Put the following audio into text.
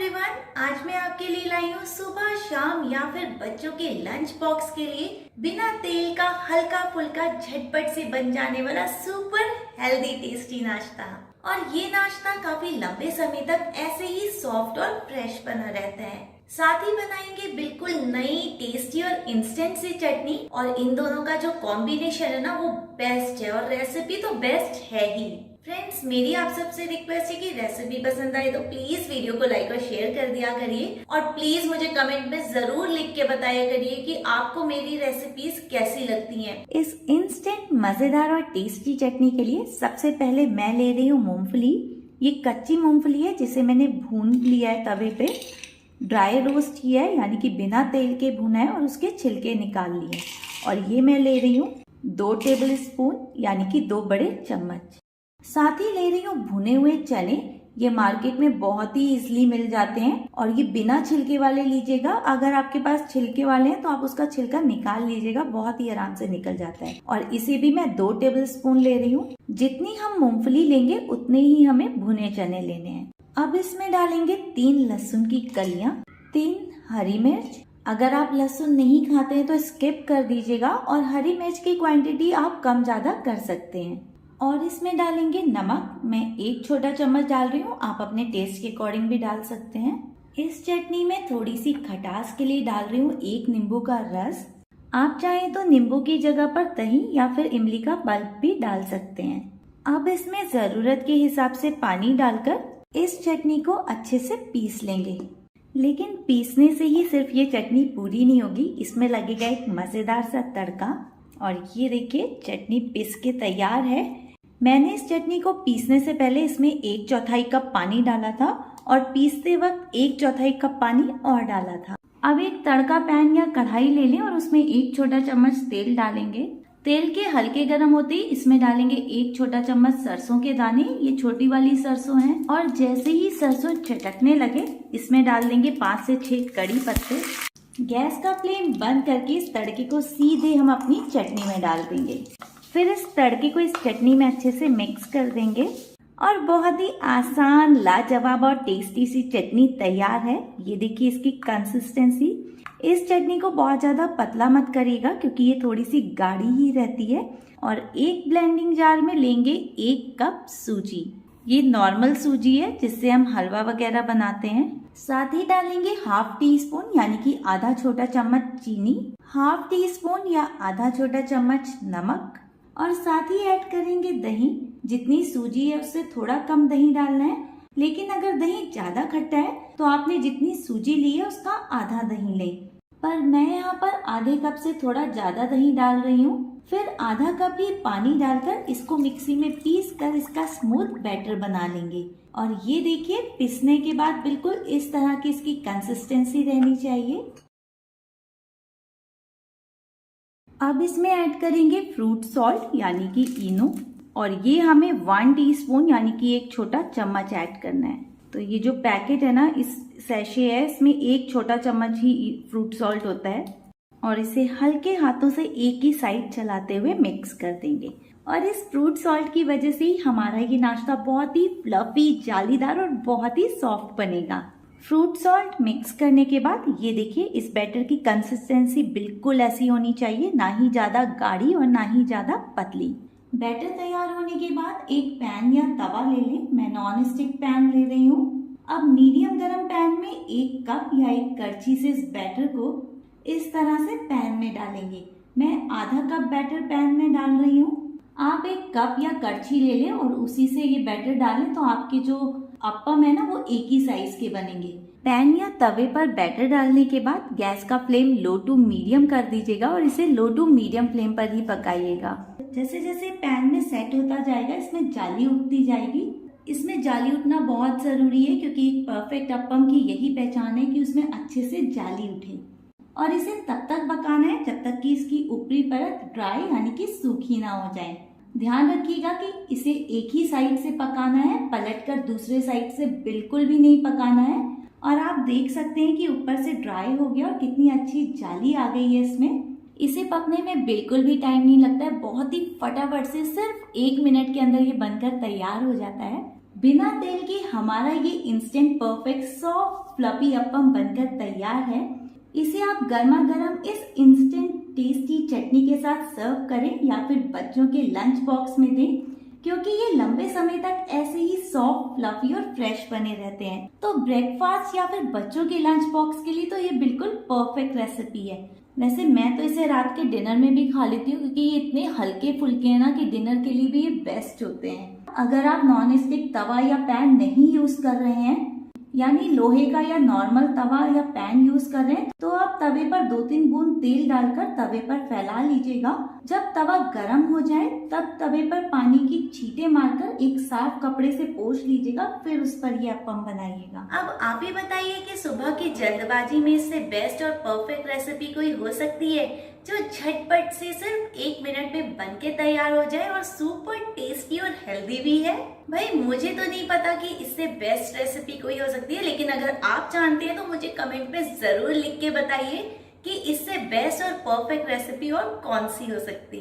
Everyone, आज मैं आपके लिए लाई हूँ सुबह शाम या फिर बच्चों के लंच बॉक्स के लिए बिना तेल का हल्का फुल्का झटपट से बन जाने वाला सुपर हेल्दी टेस्टी नाश्ता। और ये नाश्ता काफी लंबे समय तक ऐसे ही सॉफ्ट और फ्रेश बना रहता है। साथ ही बनाएंगे बिल्कुल नई टेस्टी और इंस्टेंट सी चटनी, और इन दोनों का जो कॉम्बिनेशन है ना वो बेस्ट है, और रेसिपी तो बेस्ट है ही। फ्रेंड्स, मेरी आप सबसे रिक्वेस्ट है कि रेसिपी पसंद आए तो प्लीज वीडियो को लाइक और शेयर कर दिया करिए, और प्लीज मुझे कमेंट में जरूर लिख के बताया करिए कि आपको मेरी रेसिपीज कैसी लगती हैं। इस इंस्टेंट मजेदार और टेस्टी चटनी के लिए सबसे पहले मैं ले रही हूँ मूंगफली। ये कच्ची मूंगफली है जिसे मैंने भून लिया है तवे पे, ड्राई रोस्ट किया है यानी कि बिना तेल के भुना है, और उसके छिलके निकाल लिए। और ये मैं ले रही हूँ 2 टेबल स्पून यानी कि 2 बड़े चम्मच। साथ ही ले रही हूँ भुने हुए चने। ये मार्केट में बहुत ही इजीली मिल जाते हैं, और ये बिना छिलके वाले लीजिएगा। अगर आपके पास छिलके वाले हैं तो आप उसका छिलका निकाल लीजिएगा, बहुत ही आराम से निकल जाता है। और इसे भी मैं 2 टेबल स्पून ले रही हूँ। जितनी हम मूंगफली लेंगे उतने ही हमें भुने चने लेने हैं। अब इसमें डालेंगे 3 लहसुन की कलियां, 3 हरी मिर्च। अगर आप लहसुन नहीं खाते हैं तो स्किप कर दीजिएगा, और हरी मिर्च की क्वांटिटी आप कम ज्यादा कर सकते हैं। और इसमें डालेंगे नमक। मैं 1 छोटा चम्मच डाल रही हूँ, आप अपने टेस्ट के अकॉर्डिंग भी डाल सकते हैं। इस चटनी में थोड़ी सी खटास के लिए डाल रही हूँ 1 नींबू का रस। आप चाहें तो नींबू की जगह पर दही या फिर इमली का पल्प भी डाल सकते हैं। अब इसमें जरूरत के हिसाब से पानी डालकर इस चटनी को अच्छे से पीस लेंगे। लेकिन पीसने से ही सिर्फ ये चटनी पूरी नहीं होगी, इसमें लगेगा एक मजेदार सा तड़का। और ये देखिए चटनी पीस के तैयार है। मैंने इस चटनी को पीसने से पहले इसमें 1/4 कप पानी डाला था, और पीसते वक्त 1/4 कप पानी और डाला था। अब एक तड़का पैन या कढ़ाई ले लें, और उसमें 1 छोटा चम्मच तेल डालेंगे। तेल के हल्के गर्म होते ही इसमें डालेंगे 1 छोटा चम्मच सरसों के दाने। ये छोटी वाली सरसों हैं। और जैसे ही सरसों चटकने लगे इसमें डाल देंगे 5 से 6 कड़ी पत्ते। गैस का फ्लेम बंद करके इस तड़के को सीधे हम अपनी चटनी में डाल देंगे। फिर इस तड़के को इस चटनी में अच्छे से मिक्स कर देंगे, और बहुत ही आसान, लाजवाब और टेस्टी सी चटनी तैयार है। ये देखिए इसकी कंसिस्टेंसी। इस चटनी को बहुत ज्यादा पतला मत करिएगा क्योंकि ये थोड़ी सी गाढ़ी ही रहती है। और एक ब्लेंडिंग जार में लेंगे 1 कप सूजी। ये नॉर्मल सूजी है जिससे हम हलवा वगैरह बनाते हैं। साथ ही डालेंगे 1/2 टीस्पून यानी कि आधा छोटा चम्मच चीनी, 1/2 टीस्पून या आधा छोटा चम्मच नमक, और साथ ही ऐड करेंगे दही। जितनी सूजी है उससे थोड़ा कम दही डालना है, लेकिन अगर दही ज्यादा खट्टा है तो आपने जितनी सूजी ली है उसका आधा दही लें। पर मैं यहाँ पर आधे कप से थोड़ा ज्यादा दही डाल रही हूँ। फिर आधा कप ही पानी डालकर इसको मिक्सी में पीस कर इसका स्मूथ बैटर बना लेंगे। और ये देखिए पीसने के बाद बिल्कुल इस तरह की इसकी कंसिस्टेंसी रहनी चाहिए। अब इसमें ऐड करेंगे फ्रूट सॉल्ट यानी कि इनो, और ये हमें 1 टीस्पून यानी कि 1 छोटा चम्मच ऐड करना है। तो ये जो पैकेट है ना, इस सैशे है, इसमें 1 छोटा चम्मच ही फ्रूट सॉल्ट होता है। और इसे हल्के हाथों से एक ही साइड चलाते हुए मिक्स कर देंगे। और इस फ्रूट सॉल्ट की वजह से ही हमारा ये नाश्ता बहुत ही फ्लफी, जालीदार और बहुत ही सॉफ्ट बनेगा। फ्रूट सॉल्ट मिक्स करने के बाद ये देखिए इस बैटर की कंसिस्टेंसी बिल्कुल ऐसी होनी चाहिए, ना ही ज्यादा गाढ़ी और ना ही ज्यादा पतली। बैटर तैयार होने के बाद एक पैन या तवा ले लें। मैं नॉन स्टिक पैन ले रही हूँ। अब मीडियम गरम पैन में 1 कप या 1 करछी से इस बैटर को इस तरह से पैन में डालेंगे। मैं आधा कप बैटर पैन में डाल रही हूँ। आप 1 कप या करछी ले लें और उसी से ये बैटर डालें, तो आपके जो अप्पम है ना वो एक ही साइज के बनेंगे। पैन या तवे पर बैटर डालने के बाद गैस का फ्लेम लो टू मीडियम कर दीजिएगा, और इसे लो टू मीडियम फ्लेम पर ही पकाइएगा। जैसे जैसे पैन में सेट होता जाएगा इसमें जाली उठती जाएगी। इसमें जाली उठना बहुत जरूरी है क्योंकि एक परफेक्ट अप्पम की यही पहचान है कि उसमें अच्छे से जाली उठे। और इसे तब तक पकाना है जब तक कि इसकी ऊपरी परत ड्राई यानी कि सूखी ना हो जाए। ध्यान रखिएगा कि इसे एक ही साइड से पकाना है, पलटकर दूसरे साइड से बिल्कुल भी नहीं पकाना है। और आप देख सकते हैं कि ऊपर से ड्राई हो गया और कितनी अच्छी जाली आ गई है इसमें। इसे पकने में बिल्कुल भी टाइम नहीं लगता है, बहुत ही फटाफट से सिर्फ 1 मिनट के अंदर ये बनकर तैयार हो जाता है। बिना तेल के हमारा ये instant perfect soft fluffy appam बनकर तैयार है। इसे आप गर्मा गर्म इस इंस्टेंट टेस्टी चटनी के साथ सर्व करें या फिर बच्चों के लंच बॉक्स में दें, क्योंकि ये लंबे समय तक ऐसे ही सॉफ्ट फ्लफी और फ्रेश बने रहते हैं। तो ब्रेकफास्ट या फिर बच्चों के लंच बॉक्स के लिए तो ये बिल्कुल परफेक्ट रेसिपी है। वैसे मैं तो इसे रात के डिनर में भी खा लेती हूँ, क्योंकि ये इतने हल्के फुल्के हैं ना कि डिनर के लिए भी ये बेस्ट होते हैं। अगर आप नॉन स्टिक तवा या पैन नहीं यूज कर रहे हैं, यानी लोहे का या नॉर्मल तवा या पैन यूज कर रहे हैं, तो आप तवे पर 2-3 बूंद तेल डालकर तवे पर फैला लीजिएगा। जब तवा गर्म हो जाए तब तवे पर पानी की छींटे मारकर एक साफ कपड़े से पोंछ लीजिएगा, फिर उस पर ये अप्पम बनाइएगा। अब आप ही बताइए कि सुबह की जल्दबाजी में इससे बेस्ट और परफेक्ट रेसिपी कोई हो सकती है जो झटपट से सिर्फ 1 मिनट में बन के तैयार हो जाए और सुपर टेस्टी और हेल्दी भी है। भाई मुझे तो नहीं पता कि इससे बेस्ट रेसिपी कोई हो सकती है, लेकिन अगर आप जानते हैं तो मुझे कमेंट में जरूर लिख के बताइए कि इससे बेस्ट और परफेक्ट रेसिपी और कौन सी हो सकती है।